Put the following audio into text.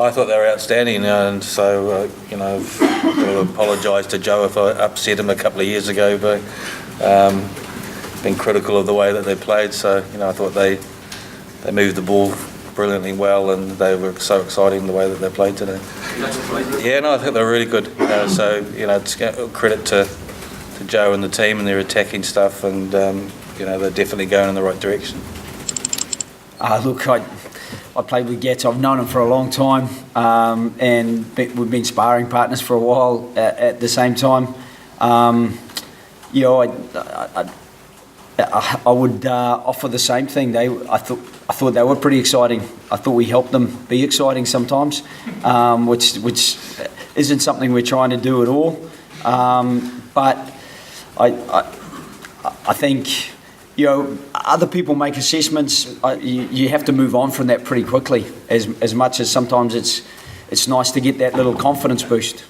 I thought they were outstanding, and so I've got to apologise to Joe if I upset him a couple of years ago, but been critical of the way that they played. So I thought they moved the ball brilliantly well, and they were so exciting the way that they played today. Yeah, no, I think they were really good. So it's credit to Joe and the team and their attacking stuff, and they're definitely going in the right direction. Look, I played with Gats. I've known him for a long time, and we've been sparring partners for a while at the same time. I would offer the same thing. I thought they were pretty exciting. I thought we helped them be exciting sometimes, which isn't something we're trying to do at all. But I think other people make assessments. You have to move on from that pretty quickly. As much as sometimes it's nice to get that little confidence boost.